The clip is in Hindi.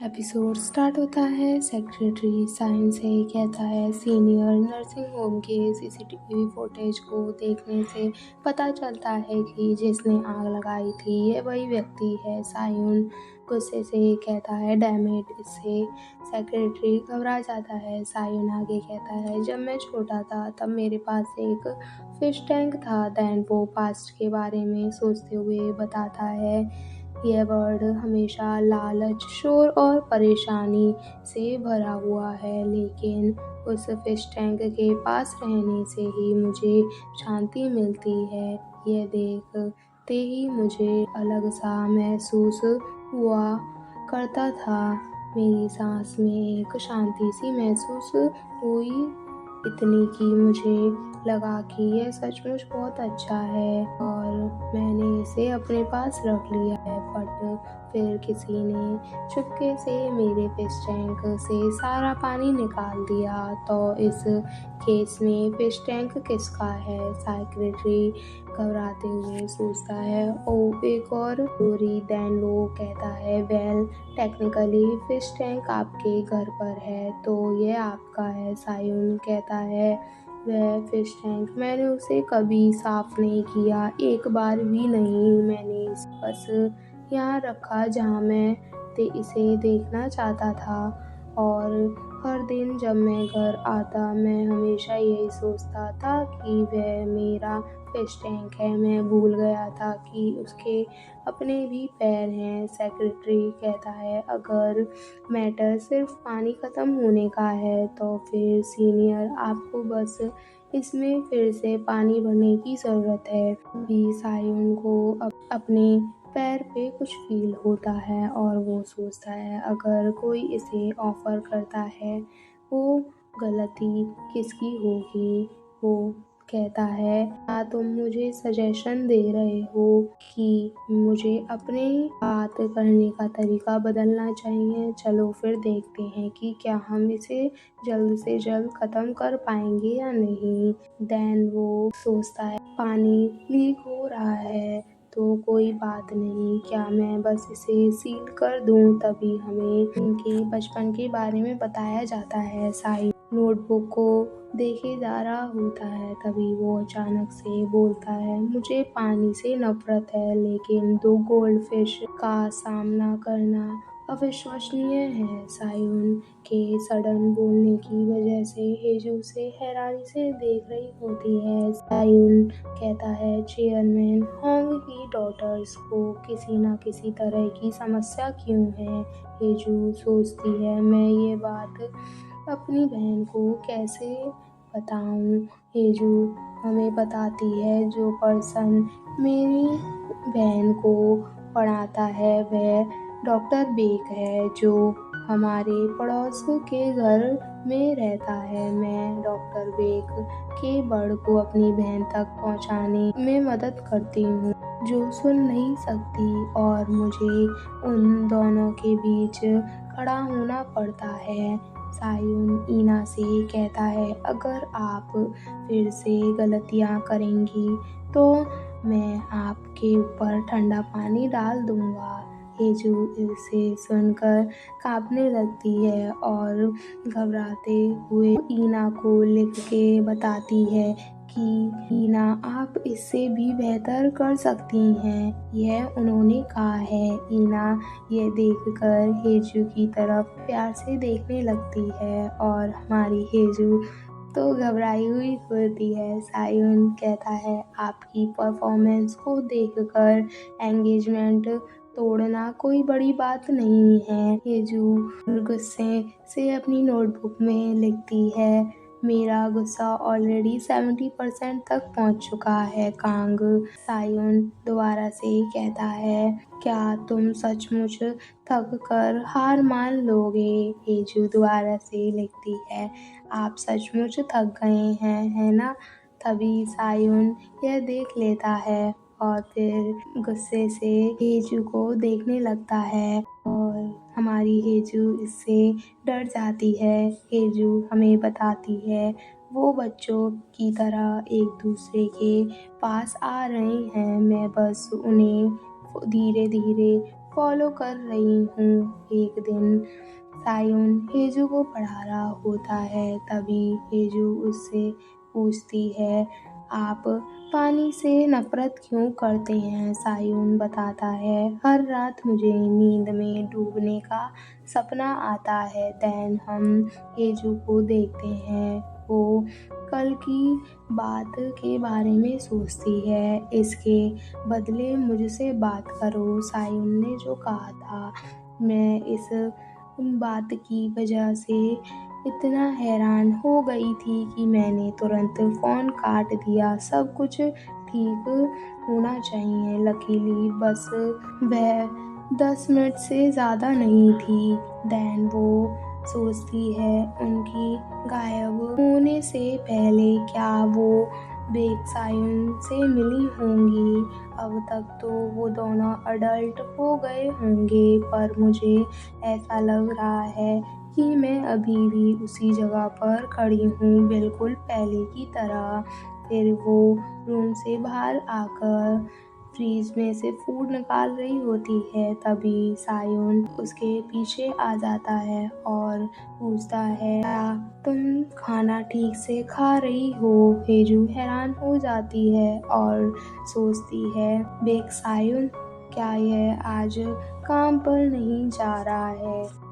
एपिसोड स्टार्ट होता है। सेक्रेटरी साइन से कहता है सीनियर नर्सिंग होम के सीसीटीवी फुटेज को देखने से पता चलता है कि जिसने आग लगाई थी ये वही व्यक्ति है। सायुन गुस्से से कहता है डैम इट। इससे सेक्रेटरी घबरा जाता है। सायुन आगे कहता है जब मैं छोटा था तब मेरे पास एक फिश टैंक था। दैन वो पास्ट के बारे में सोचते हुए बताता है यह वर्ड हमेशा लालच, शोर और परेशानी से भरा हुआ है, लेकिन उस फिश टैंक के पास रहने से ही मुझे शांति मिलती है। यह देखते ही मुझे अलग सा महसूस हुआ करता था। मेरी सांस में एक शांति सी महसूस हुई, इतनी कि मुझे लगा कि यह सचमुच बहुत अच्छा है और मैंने इसे अपने पास रख लिया है। बट फिर किसी ने चुपके से मेरे फिश टैंक से सारा पानी निकाल दिया। तो इस केस में फिश टैंक किसका है? सेक्रेटरी घबराते हुए सोचता है ओ एक और चोरी। दैन वो कहता है वेल टेक्निकली फिश टैंक आपके घर पर है तो यह आपका है। सायुन कहता है वह फिश टैंक मैंने उसे कभी साफ नहीं किया, एक बार भी नहीं। मैंने इसे बस यहाँ रखा जहाँ मैं इसे देखना चाहता था और हर दिन जब मैं घर आता मैं हमेशा यही सोचता था कि वह मेरा फिश टैंक है। मैं भूल गया था कि उसके अपने भी पैर हैं। सेक्रेटरी कहता है अगर मैटर सिर्फ पानी ख़त्म होने का है तो फिर सीनियर आपको बस इसमें फिर से पानी भरने की ज़रूरत है। भी सायुन को अपने पैर पे कुछ फील होता है और वो सोचता है अगर कोई इसे ऑफ़र करता है वो गलती किसकी होगी। वो कहता है क्या तुम मुझे सजेशन दे रहे हो कि मुझे अपने बात करने का तरीका बदलना चाहिए? चलो फिर देखते हैं कि क्या हम इसे जल्द से जल्द ख़त्म कर पाएंगे या नहीं। दैन वो सोचता है पानी लीक हो रहा है तो कोई बात नहीं, क्या मैं बस इसे सील कर दूं? तभी हमें उनके बचपन के बारे में बताया जाता है। साई नोटबुक को देखे जा रहा होता है, तभी वो अचानक से बोलता है मुझे पानी से नफरत है लेकिन दो गोल्ड फिश का सामना करना अविश्वसनीय है। सायुन के सडन बोलने की वजह से हेजू उसे हैरानी से देख रही होती है। सायुन कहता है चेयरमैन होंग की डॉटर्स को किसी न किसी तरह की समस्या क्यों है? हेजू सोचती है मैं ये बात अपनी बहन को कैसे बताऊं? हेजू हमें बताती है जो पर्सन मेरी बहन को पढ़ाता है वह डॉक्टर बेक है जो हमारे पड़ोस के घर में रहता है। मैं डॉक्टर बेक के बर्ड को अपनी बहन तक पहुंचाने में मदद करती हूँ जो सुन नहीं सकती और मुझे उन दोनों के बीच खड़ा होना पड़ता है। सायुन ईना से कहता है अगर आप फिर से गलतियाँ करेंगी तो मैं आपके ऊपर ठंडा पानी डाल दूंगा। हेजू इसे सुनकर कांपने लगती है और घबराते हुए ईना को लिख के बताती है कि ईना आप इससे भी बेहतर कर सकती हैं, यह उन्होंने कहा है। ईना यह देखकर हेजू की तरफ प्यार से देखने लगती है और हमारी हेजू तो घबराई हुई होती है। सायुन कहता है आपकी परफॉर्मेंस को देखकर एंगेजमेंट तोड़ना कोई बड़ी बात नहीं है। हेजू गुस्से से अपनी नोटबुक में लिखती है मेरा गुस्सा ऑलरेडी 70% तक पहुंच चुका है। कांग सायुन दोबारा से कहता है क्या तुम सचमुच थक कर हार मान लोगे? हेजू दोबारा से लिखती है आप सचमुच थक गए हैं है ना? तभी सायुन यह देख लेता है और फिर गुस्से से हेजू को देखने लगता है और हमारी हेजू इससे डर जाती है। हेजू हमें बताती है वो बच्चों की तरह एक दूसरे के पास आ रहे हैं, मैं बस उन्हें धीरे धीरे फॉलो कर रही हूँ। एक दिन सायुन हेजू को पढ़ा रहा होता है, तभी हेजू उससे पूछती है, आप पानी से नफरत क्यों करते हैं? सायुन बताता है, हर रात मुझे नींद में डूबने का सपना आता है। दैन हम हेजू को देखते हैं, वो कल की बात के बारे में सोचती है। इसके बदले मुझसे बात करो, सायुन ने जो कहा था। मैं इस बात की वजह से इतना हैरान हो गई थी कि मैंने तुरंत फ़ोन काट दिया। सब कुछ ठीक होना चाहिए। लकीली बस वह 10 मिनट से ज़्यादा नहीं थी। दैन वो सोचती है, उनकी गायब होने से पहले क्या वो बेक्साइन से मिली होंगी? अब तक तो वो दोनों अडल्ट हो गए होंगे, पर मुझे ऐसा लग रहा है कि मैं अभी भी उसी जगह पर खड़ी हूँ, बिल्कुल पहले की तरह। फिर वो रूम से बाहर आकर फ्रिज में से फूड निकाल रही होती है, तभी सायुन उसके पीछे आ जाता है और पूछता है, क्या तुम खाना ठीक से खा रही हो? हेजू हैरान हो जाती है और सोचती है, बेक्सायुन क्या यह आज काम पर नहीं जा रहा है?